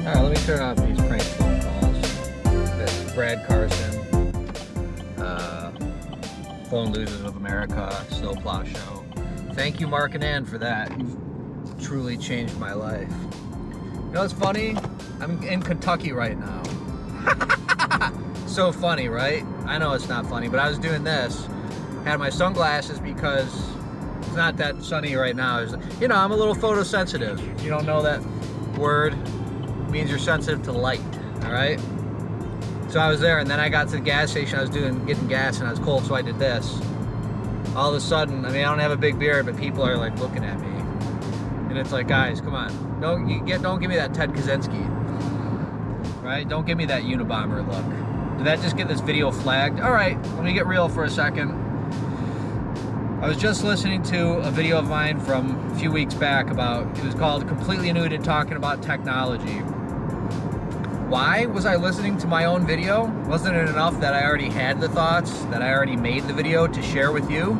Alright, let me turn off these prank phone calls. That's Brad Carson, Phone Losers of America, Snowplow Show. Thank you, Mark and Ann, for that. You've truly changed my life. You know what's funny? I'm in Kentucky right now. So funny, right? I know it's not funny, but I was doing this. Had my sunglasses because it's not that sunny right now. You know, I'm a little photosensitive. If you don't know that word, it means you're sensitive to light, all right? So I was there, and then I got to the gas station. I was getting gas, and I was cold, so I did this. All of a sudden, I mean, I don't have a big beard, but people are like looking at me, and it's like, guys, come on, don't give me that Ted Kaczynski, right? Don't give me that Unabomber look. Did that just get this video flagged? All right, let me get real for a second. I was just listening to a video of mine from a few weeks back it was called Completely Nude, talking about technology. Why was I listening to my own video? Wasn't it enough that I already had the thoughts, that I already made the video to share with you?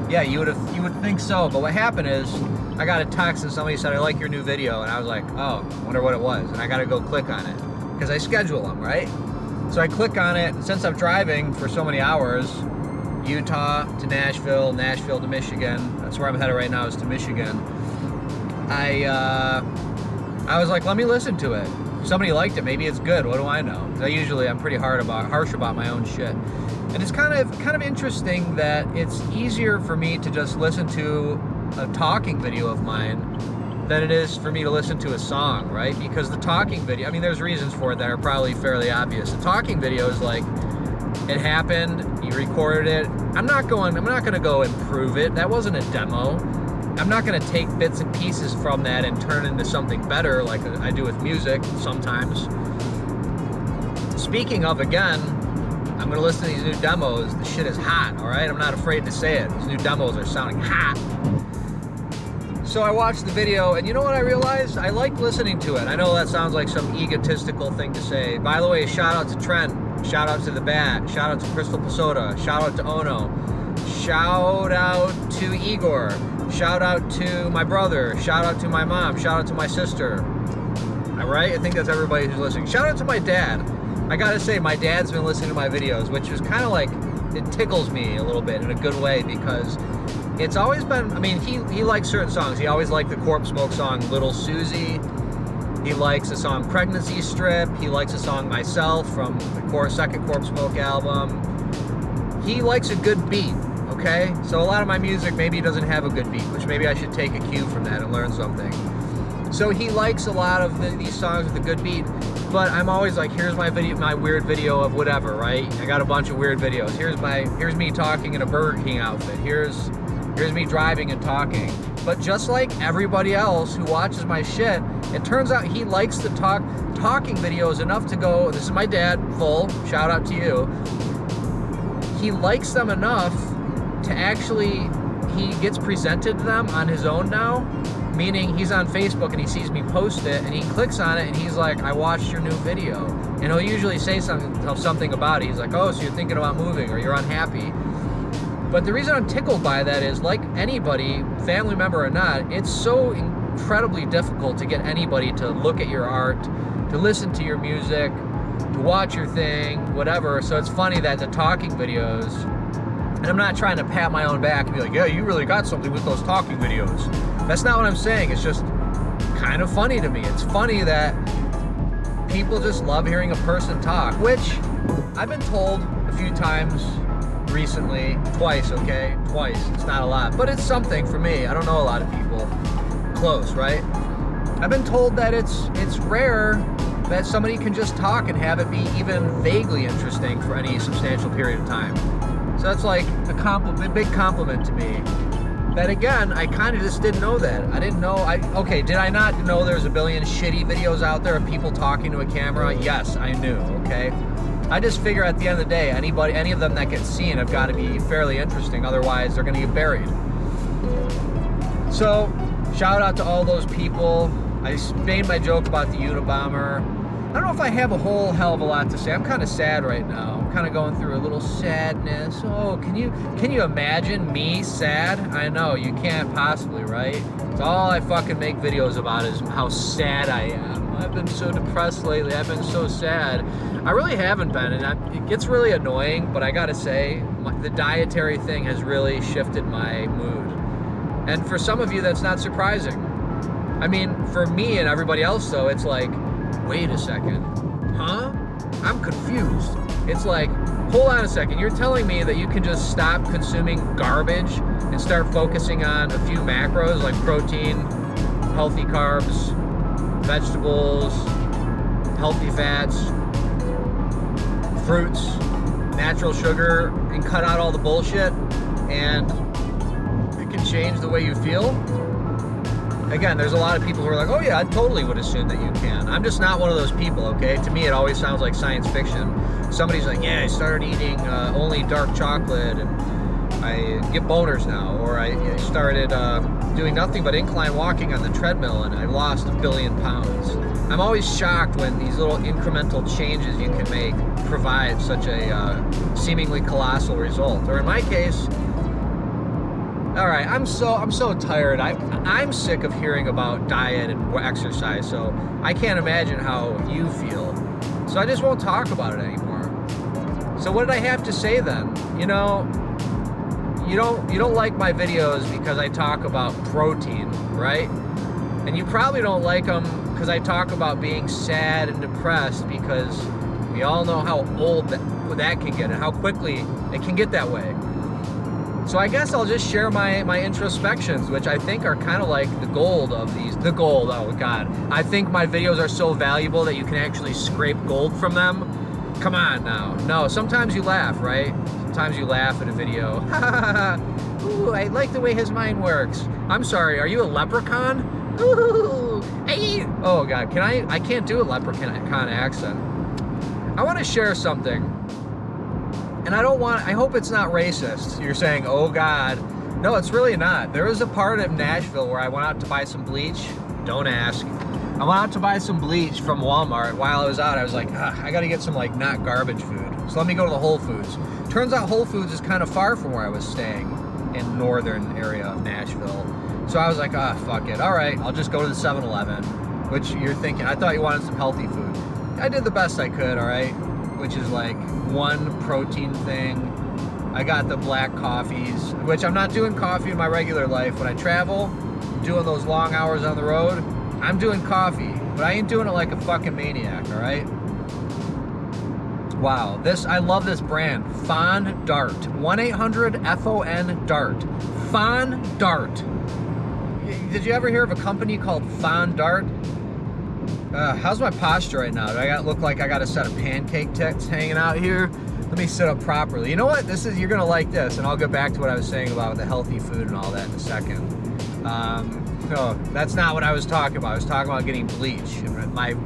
Yeah, you would think so, but what happened is I got a text and somebody said, I like your new video, and I was like, oh, I wonder what it was, and I gotta go click on it, because I schedule them, right? So I click on it, and since I'm driving for so many hours, Utah to Nashville, Nashville to Michigan, that's where I'm headed right now, is to Michigan, I was like, let me listen to it. Somebody liked it, maybe it's good, what do I know? I'm pretty harsh about my own shit. And it's kind of interesting that it's easier for me to just listen to a talking video of mine than it is for me to listen to a song, right? Because the talking video, I mean, there's reasons for it that are probably fairly obvious. The talking video is like, it happened, you recorded it. I'm not gonna go improve it. That wasn't a demo. I'm not going to take bits and pieces from that and turn it into something better like I do with music sometimes. Speaking of, again, I'm going to listen to these new demos. The shit is hot, all right? I'm not afraid to say it. These new demos are sounding hot. So I watched the video, and you know what I realized? I like listening to it. I know that sounds like some egotistical thing to say. By the way, shout out to Trent. Shout out to The Bat. Shout out to Crystal Pasoda. Shout out to Ono. Shout out to Igor. Shout out to my brother. Shout out to my mom. Shout out to my sister. All right? I think that's everybody who's listening. Shout out to my dad. I gotta say, my dad's been listening to my videos, which is kind of like, it tickles me a little bit in a good way, because it's always been, I mean, he likes certain songs. He always liked the Corpse Smoke song, Little Susie. He likes the song Pregnancy Strip. He likes the song Myself from the second Corpse Smoke album. He likes a good beat. Okay, so a lot of my music maybe doesn't have a good beat, which maybe I should take a cue from that and learn something. So he likes a lot of these songs with a good beat, but I'm always like, here's my weird video of whatever, right? I got a bunch of weird videos. Here's me talking in a Burger King outfit. Here's me driving and talking. But just like everybody else who watches my shit, it turns out he likes the talking videos enough to go, this is my dad, full, shout out to you. He likes them enough to actually, he gets presented to them on his own now, meaning he's on Facebook and he sees me post it and he clicks on it and he's like, I watched your new video. And he'll usually say something about it. He's like, oh, so you're thinking about moving or you're unhappy. But the reason I'm tickled by that is, like anybody, family member or not, it's so incredibly difficult to get anybody to look at your art, to listen to your music, to watch your thing, whatever. So it's funny that the talking videos, and I'm not trying to pat my own back and be like, yeah, you really got something with those talking videos. That's not what I'm saying. It's just kind of funny to me. It's funny that people just love hearing a person talk, which I've been told a few times recently, twice, okay? Twice. It's not a lot, but it's something for me. I don't know a lot of people close, right? I've been told that it's rare that somebody can just talk and have it be even vaguely interesting for any substantial period of time. So that's like a big compliment to me. That again, I kind of just didn't know that. I didn't know, did I not know there's a billion shitty videos out there of people talking to a camera? Yes, I knew, okay? I just figure at the end of the day, any of them that get seen have got to be fairly interesting, otherwise they're gonna get buried. So, shout out to all those people. I made my joke about the Unabomber. I don't know if I have a whole hell of a lot to say. I'm kind of sad right now. I'm kind of going through a little sadness. Oh, can you imagine me sad? I know, you can't possibly, right? It's all I fucking make videos about is how sad I am. I've been so depressed lately. I've been so sad. I really haven't been, and it gets really annoying, but I gotta say, the dietary thing has really shifted my mood. And for some of you, that's not surprising. I mean, for me and everybody else, though, it's like, wait a second, huh? I'm confused. It's like, hold on a second, you're telling me that you can just stop consuming garbage and start focusing on a few macros like protein, healthy carbs, vegetables, healthy fats, fruits, natural sugar, and cut out all the bullshit, and it can change the way you feel? Again, there's a lot of people who are like, oh yeah, I totally would assume that you can. I'm just not one of those people, okay? To me, it always sounds like science fiction. Somebody's like, yeah, I started eating only dark chocolate, and I get boners now. Or I started doing nothing but incline walking on the treadmill, and I lost 1 billion pounds. I'm always shocked when these little incremental changes you can make provide such a seemingly colossal result. Or in my case, all right, I'm so tired. I'm sick of hearing about diet and exercise, so I can't imagine how you feel. So I just won't talk about it anymore. So what did I have to say then? You know, you don't like my videos because I talk about protein, right? And you probably don't like them because I talk about being sad and depressed, because we all know how old that can get and how quickly it can get that way. So I guess I'll just share my introspections, which I think are kind of like the gold of these. The gold, oh God. I think my videos are so valuable that you can actually scrape gold from them. Come on now. No, sometimes you laugh, right? Sometimes you laugh at a video. Ooh, I like the way his mind works. I'm sorry, are you a leprechaun? Ooh, hey. Oh God, I can't do a leprechaun accent. I want to share something. And I hope it's not racist. You're saying, oh God. No, it's really not. There was a part of Nashville where I went out to buy some bleach. Don't ask. I went out to buy some bleach from Walmart. While I was out, I was like, I gotta get some like not garbage food. So let me go to the Whole Foods. Turns out Whole Foods is kind of far from where I was staying in northern area of Nashville. So I was like, fuck it. All right, I'll just go to the 7-Eleven, which you're thinking, I thought you wanted some healthy food. I did the best I could, all right? Which is like one protein thing. I got the black coffees, which I'm not doing coffee in my regular life. When I travel, doing those long hours on the road, I'm doing coffee, but I ain't doing it like a fucking maniac, all right? Wow, I love this brand, Fond Dart, 1-800-FON-DART, Fond Dart. Did you ever hear of a company called Fond Dart? How's my posture right now? Do I look like I got a set of pancake tits hanging out here? Let me sit up properly. You know what? You're gonna like this, and I'll get back to what I was saying about the healthy food and all that in a second. No, that's not what I was talking about. I was talking about getting bleach and my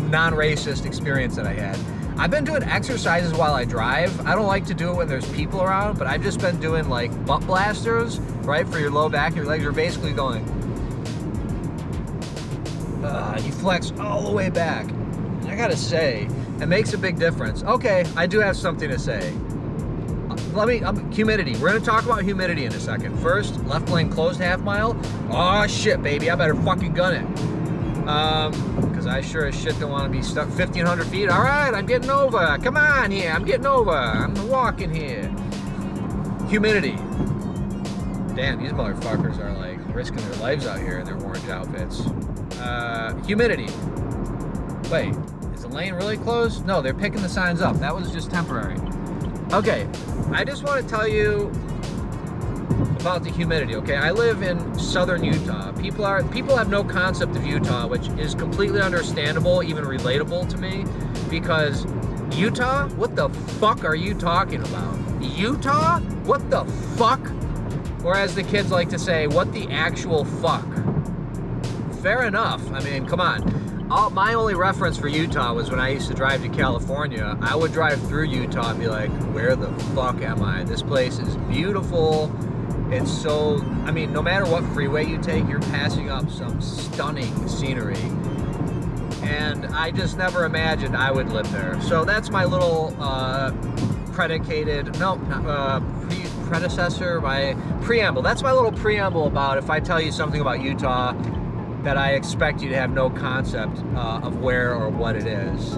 non-racist experience that I had. I've been doing exercises while I drive. I don't like to do it when there's people around, but I've just been doing like butt blasters, right, for your low back and your legs. You're basically going, you flex all the way back. I gotta say, it makes a big difference. Okay, I do have something to say. Humidity. We're gonna talk about humidity in a second. First, left lane closed half mile. Oh shit, baby, I better fucking gun it. Because I sure as shit don't want to be stuck 1,500 feet. All right, I'm getting over. Come on here, I'm getting over. I'm walking here. Humidity. Damn, these motherfuckers are like risking their lives out here in their orange outfits. Humidity. Wait, is the lane really closed? No, they're picking the signs up. That was just temporary. Okay, I just want to tell you about the humidity, okay? I live in southern Utah. People have no concept of Utah, which is completely understandable, even relatable to me, because Utah? What the fuck are you talking about? Utah? What the fuck? Or as the kids like to say, what the actual fuck? Fair enough. I mean, come on. My only reference for Utah was when I used to drive to California. I would drive through Utah and be like, where the fuck am I? This place is beautiful. It's so, I mean, no matter what freeway you take, you're passing up some stunning scenery. And I just never imagined I would live there. So that's my little predecessor, my preamble. That's my little preamble about if I tell you something about Utah, that I expect you to have no concept of where or what it is.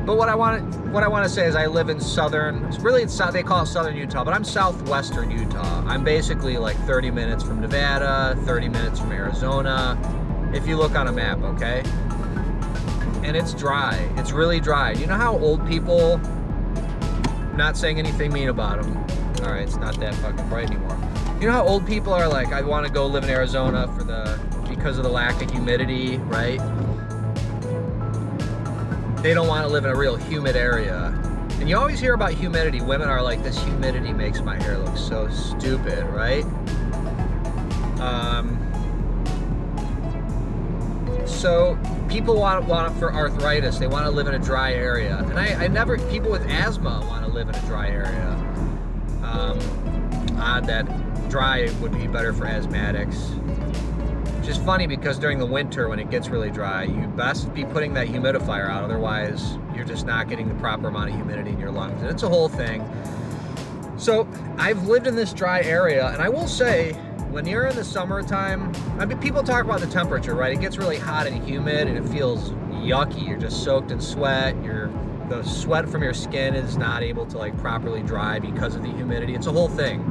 But what I want to say is I live in they call it southern Utah, but I'm southwestern Utah. I'm basically like 30 minutes from Nevada, 30 minutes from Arizona, if you look on a map, okay? And it's dry. It's really dry. You know how old people, not saying anything mean about them. All right, it's not that fucking bright anymore. You know how old people are like, I want to go live in Arizona because of the lack of humidity, right? They don't want to live in a real humid area. And you always hear about humidity. Women are like, this humidity makes my hair look so stupid, right? So people want for arthritis. They want to live in a dry area. And people with asthma want to live in a dry area. Odd that dry would be better for asthmatics. Which is funny because during the winter when it gets really dry, you best be putting that humidifier out, otherwise you're just not getting the proper amount of humidity in your lungs. And it's a whole thing. So I've lived in this dry area, and I will say, when you're in the summertime, I mean, people talk about the temperature, right? It gets really hot and humid and it feels yucky. You're just soaked in sweat. The sweat from your skin is not able to like properly dry because of the humidity. It's a whole thing.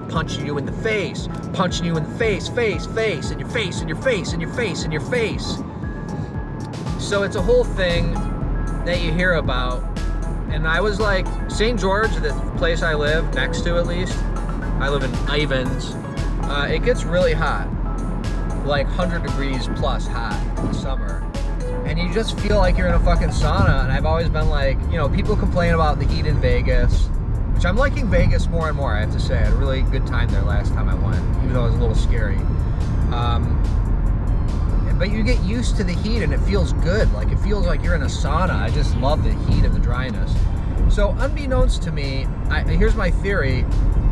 Punching you in the face, face, and your face, and your face, and your face, and your face. So it's a whole thing that you hear about. And I was like, St. George, the place I live next to at least, I live in Ivins, it gets really hot, like 100 degrees plus hot in the summer. And you just feel like you're in a fucking sauna. And I've always been like, you know, people complain about the heat in Vegas, which I'm liking Vegas more and more, I have to say. I had a really good time there last time I went, even though it was a little scary. But you get used to the heat and it feels good. Like, it feels like you're in a sauna. I just love the heat and the dryness. So unbeknownst to me, here's my theory.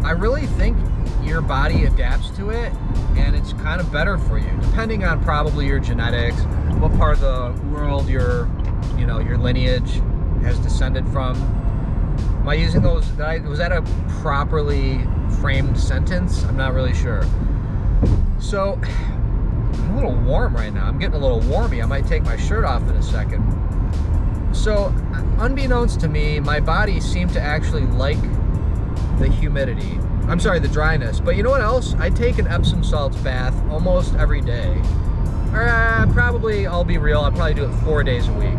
I really think your body adapts to it, and it's kind of better for you, depending on probably your genetics, what part of the world your lineage has descended from. Am I using those? Was that a properly framed sentence? I'm not really sure. So, I'm a little warm right now. I'm getting a little warmy. I might take my shirt off in a second. So, unbeknownst to me, my body seemed to actually like the humidity. I'm sorry, the dryness. But you know what else? I take an Epsom salts bath almost every day. Or probably, I'll be real, I'll probably do it 4 days a week.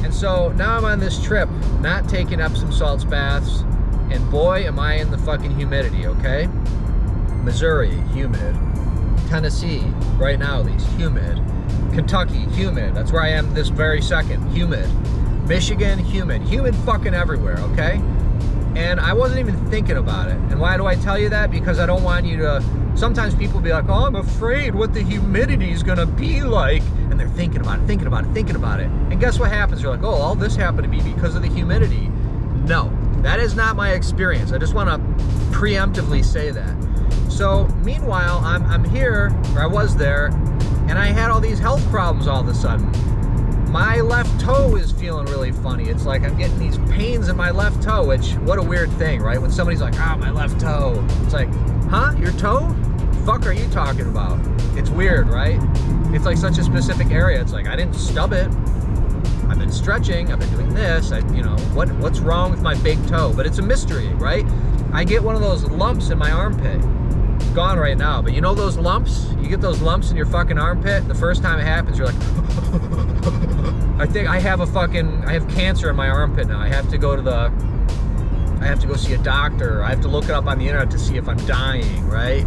And so now I'm on this trip, not taking Epsom salts baths, and boy, am I in the fucking humidity, okay? Missouri, humid. Tennessee, right now at least, humid. Kentucky, humid. That's where I am this very second, humid. Michigan, humid. Humid fucking everywhere, okay? And I wasn't even thinking about it. And why do I tell you that? Because I don't want you to... Sometimes people be like, oh, I'm afraid what the humidity is going to be like. And they're thinking about it. And guess what happens? You're like, oh, all this happened to me because of the humidity. No, that is not my experience. I just want to preemptively say that. So, meanwhile, I'm here, or I was there, and I had all these health problems all of a sudden. My left toe is feeling really funny. It's like I'm getting these pains in my left toe, which, what a weird thing, right? When somebody's like, my left toe. It's like, huh? Your toe? Fuck are you talking about? It's weird, right? It's like such a specific area. It's like, I didn't stub it. I've been stretching. I've been doing this. What's wrong with my big toe? But it's a mystery, right? I get one of those lumps in my armpit. It's gone right now. But you know those lumps? You get those lumps in your fucking armpit. The first time it happens, you're like, I think I have cancer in my armpit now. I have to go see a doctor. I have to look it up on the internet to see if I'm dying, right?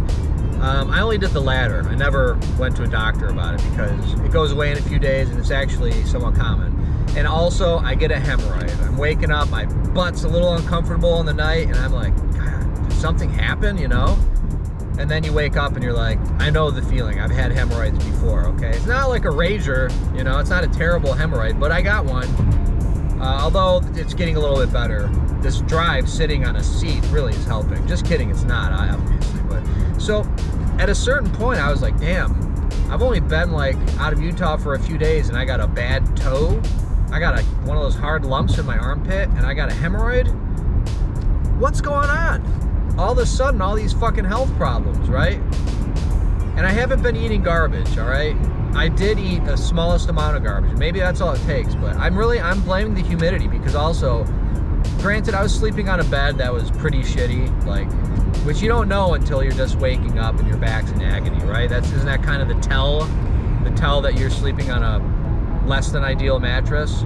I only did the latter. I never went to a doctor about it because it goes away in a few days and it's actually somewhat common. And also, I get a hemorrhoid. I'm waking up, my butt's a little uncomfortable in the night, and I'm like, God, did something happen, you know? And then you wake up and you're like, I know the feeling. I've had hemorrhoids before, okay? It's not like a rager, you know? It's not a terrible hemorrhoid, but I got one. Although it's getting a little bit better. This drive sitting on a seat really is helping. Just kidding, it's not, obviously. But so at a certain point, I was like, damn, I've only been like out of Utah for a few days and I got a bad toe. I got one of those hard lumps in my armpit and I got a hemorrhoid. What's going on? All of a sudden, all these fucking health problems, right? And I haven't been eating garbage, all right? I did eat the smallest amount of garbage. Maybe that's all it takes, but I'm blaming the humidity, because also, granted, I was sleeping on a bed that was pretty shitty, like, which you don't know until you're just waking up and your back's in agony, right? Isn't that kind of the tell that you're sleeping on a less than ideal mattress?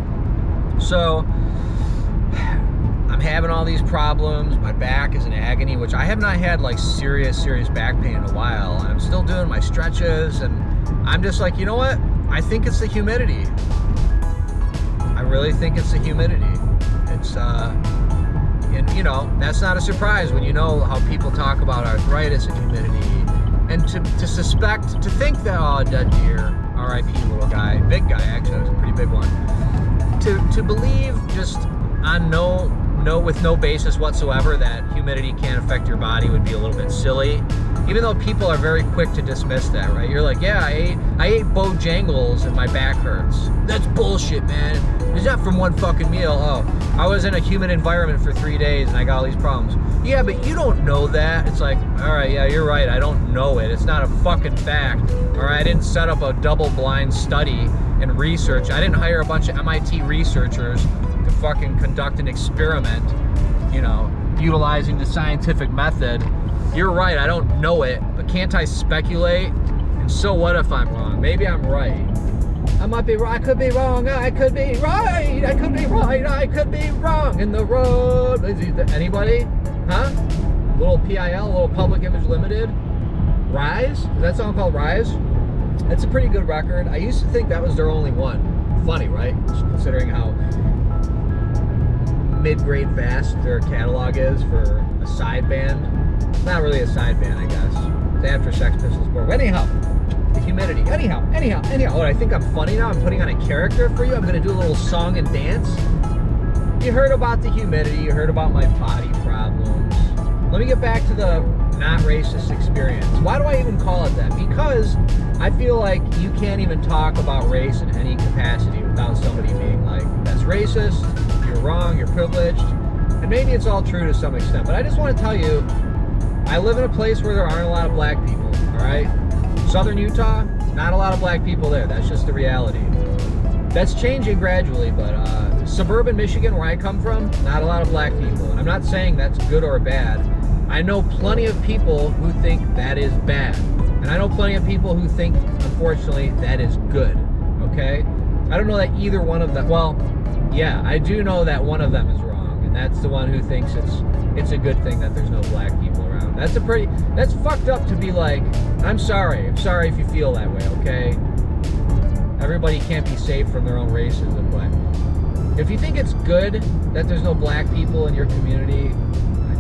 So I'm having all these problems. My back is in agony, which I have not had like serious back pain in a while. And I'm still doing my stretches, and I'm just like, you know what? I think it's the humidity. I really think it's the humidity. It's and you know, that's not a surprise when you know how people talk about arthritis and humidity. And to think that, oh, dead deer, R.I.P. little guy, big guy actually, it was a pretty big one. To believe just on with no basis whatsoever that humidity can't affect your body would be a little bit silly. Even though people are very quick to dismiss that, right? You're like, yeah, I ate Bojangles and my back hurts. That's bullshit, man. It's not from one fucking meal. Oh, I was in a humid environment for 3 days and I got all these problems. Yeah, but you don't know that. It's like, all right, yeah, you're right. I don't know it. It's not a fucking fact. All right, I didn't set up a double-blind study and research. I didn't hire a bunch of MIT researchers to fucking conduct an experiment, you know, utilizing the scientific method. You're right, I don't know it, but can't I speculate? And so what if I'm wrong? Maybe I'm right. I might be wrong, I could be wrong, I could be right, I could be right, I could be wrong in the road. Anybody? Huh? Little PIL, little Public Image Limited? Rise? Is that song called Rise? That's a pretty good record. I used to think that was their only one. Funny, right? Just considering how mid-grade vast their catalog is for a side band. Not really a side band, I guess. It's after Sex Pistols were. Anyhow, the humidity. Anyhow. Oh, I think I'm funny now. I'm putting on a character for you. I'm going to do a little song and dance. You heard about the humidity. You heard about my body problems. Let me get back to the not racist experience. Why do I even call it that? Because I feel like you can't even talk about race in any capacity without somebody being like, that's racist, you're wrong, you're privileged. And maybe it's all true to some extent, but I just want to tell you, I live in a place where there aren't a lot of black people, all right? Southern Utah, not a lot of black people there. That's just the reality. That's changing gradually, but suburban Michigan, where I come from, not a lot of black people. And I'm not saying that's good or bad. I know plenty of people who think that is bad. And I know plenty of people who think, unfortunately, that is good, okay? I don't know that either one of them, well, yeah, I do know that one of them is wrong, and that's the one who thinks it's a good thing that there's no black people around. That's fucked up to be like, I'm sorry if you feel that way, okay? Everybody can't be saved from their own racism, but if you think it's good that there's no black people in your community,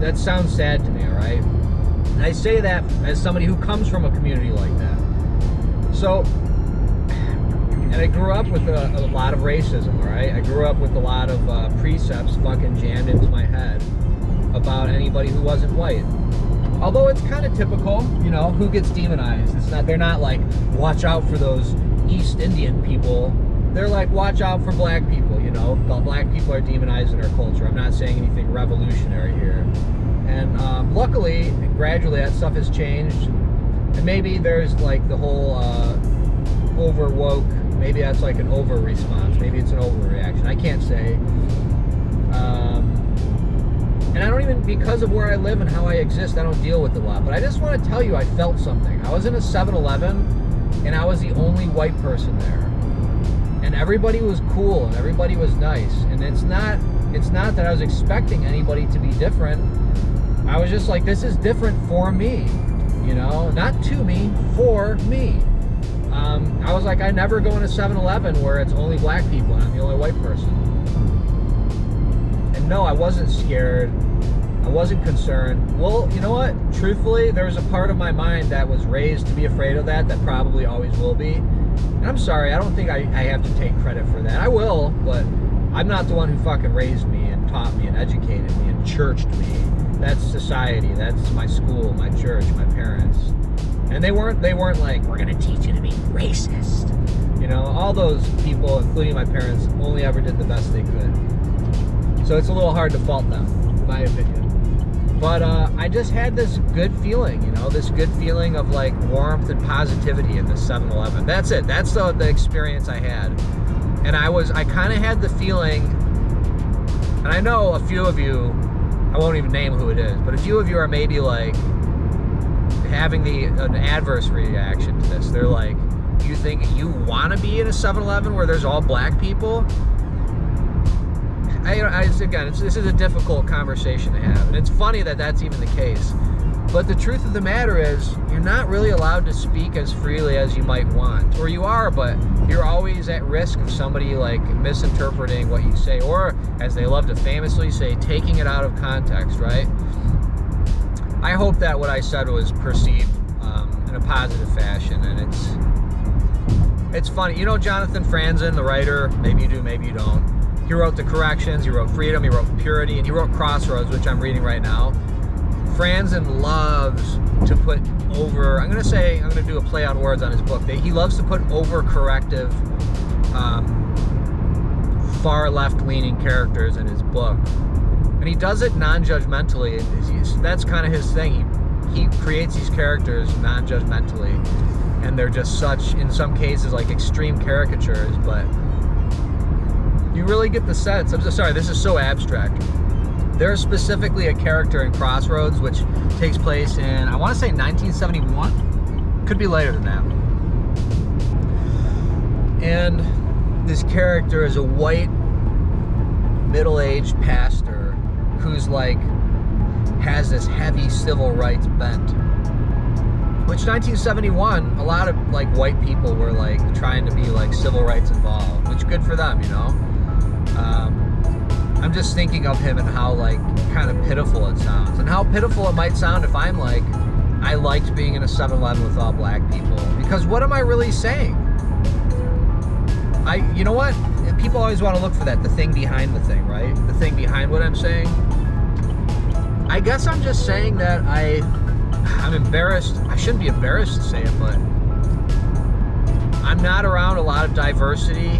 that sounds sad to me, all right? And I say that as somebody who comes from a community like that. So, and I grew up with a lot of racism, all right? I grew up with a lot of precepts fucking jammed into my head about anybody who wasn't white. Although it's kind of typical, you know, who gets demonized. They're not like, watch out for those East Indian people. They're like, watch out for black people, you know? Black people are demonized in our culture. I'm not saying anything revolutionary here. And luckily, gradually, that stuff has changed. And maybe there's like the whole over woke, maybe that's like an over response. Maybe it's an overreaction. I can't say. And I don't even, because of where I live and how I exist, I don't deal with it a lot. But I just want to tell you, I felt something. I was in a 7-Eleven, and I was the only white person there. And everybody was cool, and everybody was nice. And it's not that I was expecting anybody to be different. I was just like, this is different for me. You know, not to me, for me. I was like, I never go in a 7-Eleven where it's only black people and I'm the only white person. And no, I wasn't scared. I wasn't concerned. Well, you know what? Truthfully, there was a part of my mind that was raised to be afraid of that probably always will be. And I'm sorry, I don't think I have to take credit for that. I will, but I'm not the one who fucking raised me and taught me and educated me and churched me. That's society. That's my school, my church, my parents. And they weren't like, we're gonna teach you to be racist. You know, all those people, including my parents, only ever did the best they could. So it's a little hard to fault them, in my opinion. But I just had this good feeling, you know, this good feeling of like warmth and positivity in the 7-Eleven. That's it. That's the experience I had. And I kind of had the feeling, and I know a few of you, I won't even name who it is, but a few of you are maybe like having an adverse reaction to this. They're like, you think you want to be in a 7-Eleven where there's all black people? This is a difficult conversation to have, and it's funny that that's even the case. But the truth of the matter is, you're not really allowed to speak as freely as you might want. Or you are, but you're always at risk of somebody like misinterpreting what you say, or as they love to famously say, taking it out of context, right? I hope that what I said was perceived in a positive fashion, and it's funny. You know Jonathan Franzen, the writer? Maybe you do, maybe you don't. He wrote The Corrections, he wrote Freedom, he wrote Purity, and he wrote Crossroads, which I'm reading right now. Franzen loves to put over, I'm going to do a play on words on his book. He loves to put over corrective, far left-leaning characters in his book. And he does it non-judgmentally. That's kind of his thing. He creates these characters non-judgmentally. And they're just such, in some cases, like extreme caricatures, but you really get the sense. I'm so sorry, this is so abstract. There's specifically a character in Crossroads which takes place in, I want to say 1971. Could be later than that. And this character is a white, middle-aged pastor who's like, has this heavy civil rights bent. Which 1971, a lot of like white people were like trying to be like civil rights involved, which good for them, you know? I'm just thinking of him and how like kind of pitiful it sounds, and how pitiful it might sound if I'm like, I liked being in a 7-Eleven with all black people, because what am I really saying? You know what? People always want to look for that, the thing behind the thing, right? The thing behind what I'm saying. I guess I'm just saying that I'm embarrassed. I shouldn't be embarrassed to say it, but I'm not around a lot of diversity.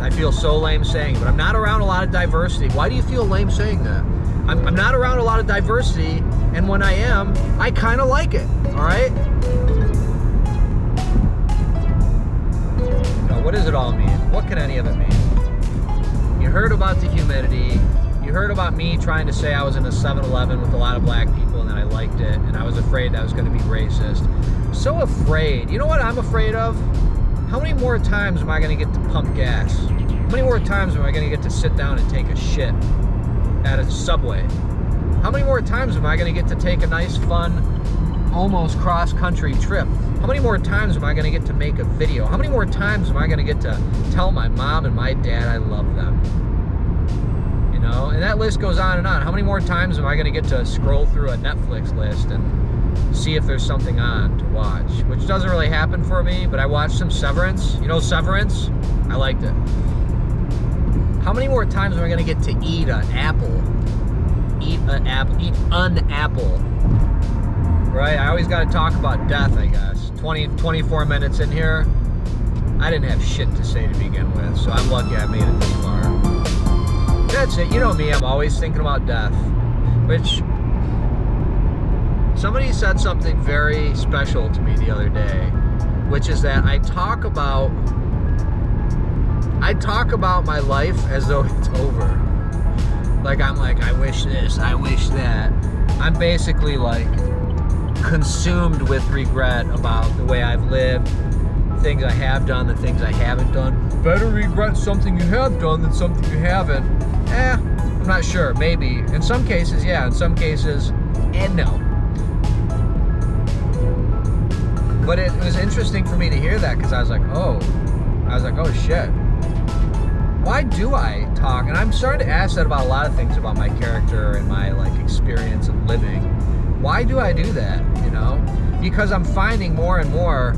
I feel so lame saying it, but I'm not around a lot of diversity. Why do you feel lame saying that? I'm not around a lot of diversity, and when I am, I kind of like it, all right? Now, what does it all mean? What can any of it mean? You heard about the humidity. You heard about me trying to say I was in a 7-Eleven with a lot of black people and that I liked it, and I was afraid that was going to be racist. So afraid. You know what I'm afraid of? How many more times am I going to get to pump gas? How many more times am I going to get to sit down and take a shit at a Subway? How many more times am I going to get to take a nice, fun, almost cross-country trip? How many more times am I going to get to make a video? How many more times am I going to get to tell my mom and my dad I love them? You know, and that list goes on and on. How many more times am I going to get to scroll through a Netflix list and see if there's something on to watch? Which doesn't really happen for me, but I watched some Severance. You know Severance? I liked it. How many more times am I going to get to eat an apple? Eat an apple. Right? I always got to talk about death, I guess. 24 minutes in here. I didn't have shit to say to begin with, so I'm lucky I made it this far. That's it. You know me, I'm always thinking about death. Which, somebody said something very special to me the other day, which is that I talk about my life as though it's over. Like, I'm like, I wish this, I wish that. I'm basically like consumed with regret about the way I've lived, things I have done, the things I haven't done. Better regret something you have done than something you haven't. I'm not sure. Maybe. In some cases, yeah. In some cases, no. But it was interesting for me to hear that, because I was like, oh shit. Why do I talk? And I'm starting to ask that about a lot of things about my character and my like experience of living. Why do I do that? You know? Because I'm finding more and more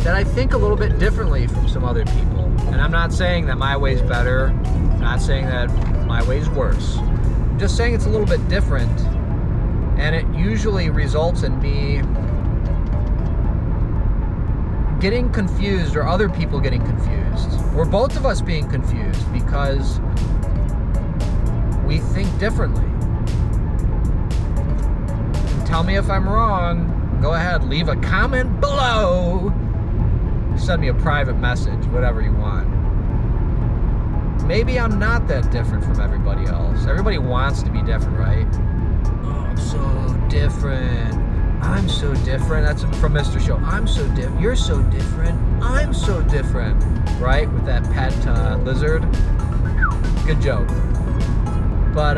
that I think a little bit differently from some other people. And I'm not saying that my way's better. I'm not saying that my way's worse. I'm just saying it's a little bit different. And it usually results in me getting confused, or other people getting confused, or both of us being confused, because we think differently. Tell me if I'm wrong. Go ahead, leave a comment below. Send me a private message, whatever you want. Maybe I'm not that different from everybody else. Everybody wants to be different, right? Oh, I'm so different. I'm so different. That's from Mr. Show. I'm so different. You're so different. I'm so different. Right? With that pet lizard. Good joke. But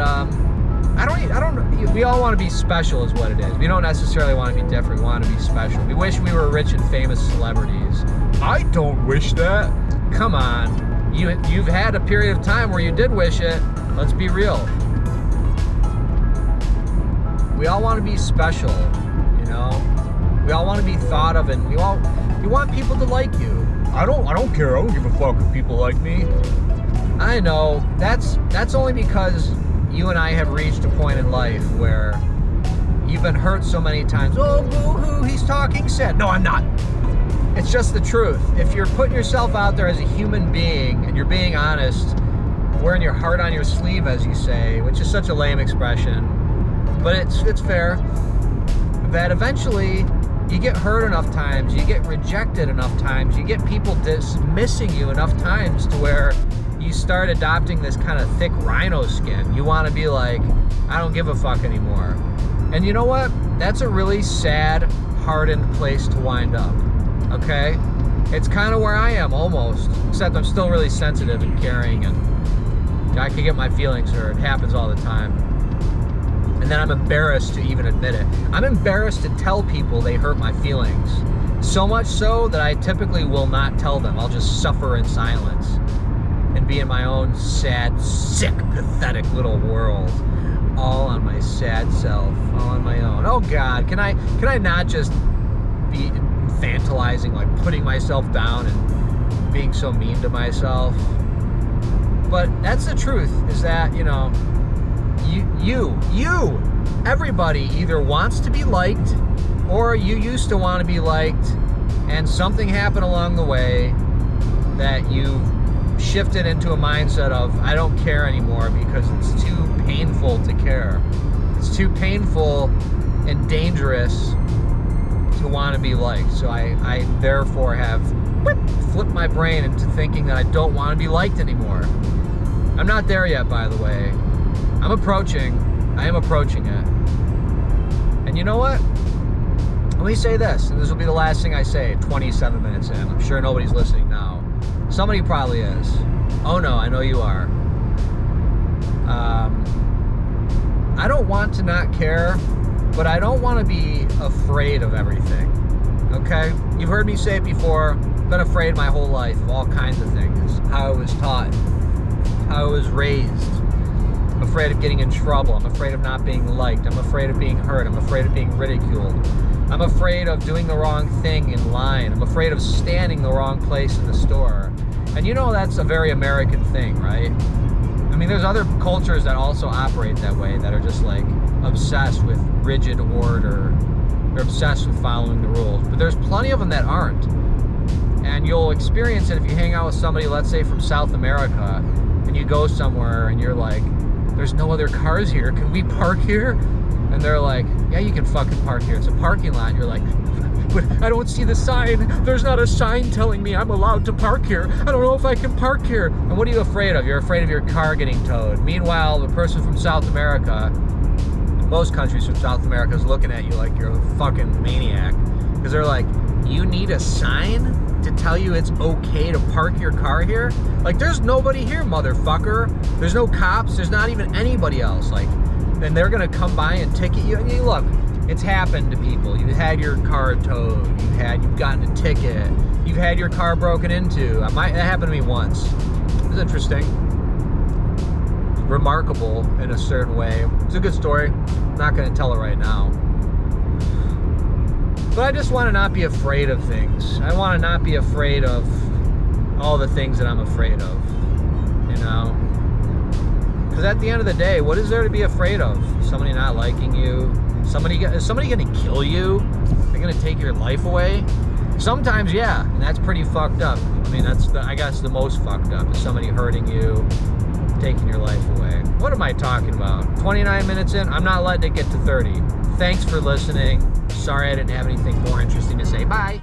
we all want to be special is what it is. We don't necessarily want to be different. We want to be special. We wish we were rich and famous celebrities. I don't wish that. Come on. You've had a period of time where you did wish it. Let's be real. We all want to be special, you know? We all want to be thought of, and you want people to like you. I don't care. I don't give a fuck if people like me. I know. That's only because you and I have reached a point in life where you've been hurt so many times. Oh, boo-hoo, he's talking sad. No, I'm not. It's just the truth. If you're putting yourself out there as a human being and you're being honest, wearing your heart on your sleeve, as you say, which is such a lame expression, but it's fair, that eventually you get hurt enough times, you get rejected enough times, you get people dismissing you enough times to where you start adopting this kind of thick rhino skin. You want to be like, I don't give a fuck anymore. And you know what? That's a really sad, hardened place to wind up. Okay? It's kind of where I am, almost. Except I'm still really sensitive and caring, and I can get my feelings hurt. It happens all the time. And then I'm embarrassed to even admit it. I'm embarrassed to tell people they hurt my feelings. So much so that I typically will not tell them. I'll just suffer in silence and be in my own sad, sick, pathetic little world. All on my sad self. All on my own. Oh God, can I not just be infantilizing, like putting myself down and being so mean to myself? But that's the truth, is that, you know, everybody either wants to be liked, or you used to want to be liked, and something happened along the way that you shifted into a mindset of, I don't care anymore because it's too painful to care. It's too painful and dangerous to want to be liked. So I therefore have flipped my brain into thinking that I don't want to be liked anymore. I'm not there yet, by the way. I am approaching it. And you know what? Let me say this, and this will be the last thing I say 27 minutes in. I'm sure nobody's listening now. Somebody probably is. Oh no, I know you are. I don't want to not care, but I don't want to be afraid of everything. Okay? You've heard me say it before. I've been afraid my whole life of all kinds of things. How I was taught, how I was raised. I'm afraid of getting in trouble. I'm afraid of not being liked. I'm afraid of being hurt. I'm afraid of being ridiculed. I'm afraid of doing the wrong thing in line. I'm afraid of standing the wrong place in the store. And you know that's a very American thing, right? I mean, there's other cultures that also operate that way, that are just like obsessed with rigid order. They're obsessed with following the rules. But there's plenty of them that aren't. And you'll experience it if you hang out with somebody, let's say from South America, and you go somewhere and you're like, there's no other cars here. Can we park here? And they're like, yeah, you can fucking park here. It's a parking lot. You're like, but I don't see the sign. There's not a sign telling me I'm allowed to park here. I don't know if I can park here. And what are you afraid of? You're afraid of your car getting towed. Meanwhile, the person from South America, most countries from South America, is looking at you like you're a fucking maniac. Because they're like, you need a sign to tell you it's okay to park your car here? Like, there's nobody here, motherfucker. There's no cops. There's not even anybody else. Like, and they're gonna come by and ticket you. And you look, it's happened to people. You've had your car towed. You've gotten a ticket. You've had your car broken into. That happened to me once. It was interesting. Remarkable in a certain way. It's a good story. I'm not gonna tell it right now. But I just want to not be afraid of things. I want to not be afraid of all the things that I'm afraid of, you know? Because at the end of the day, what is there to be afraid of? Somebody not liking you? Is somebody going to kill you? They're going to take your life away? Sometimes, yeah, and that's pretty fucked up. I mean, I guess the most fucked up is somebody hurting you, taking your life away. What am I talking about? 29 minutes in? I'm not letting it get to 30. Thanks for listening. Sorry I didn't have anything more interesting to say. Bye.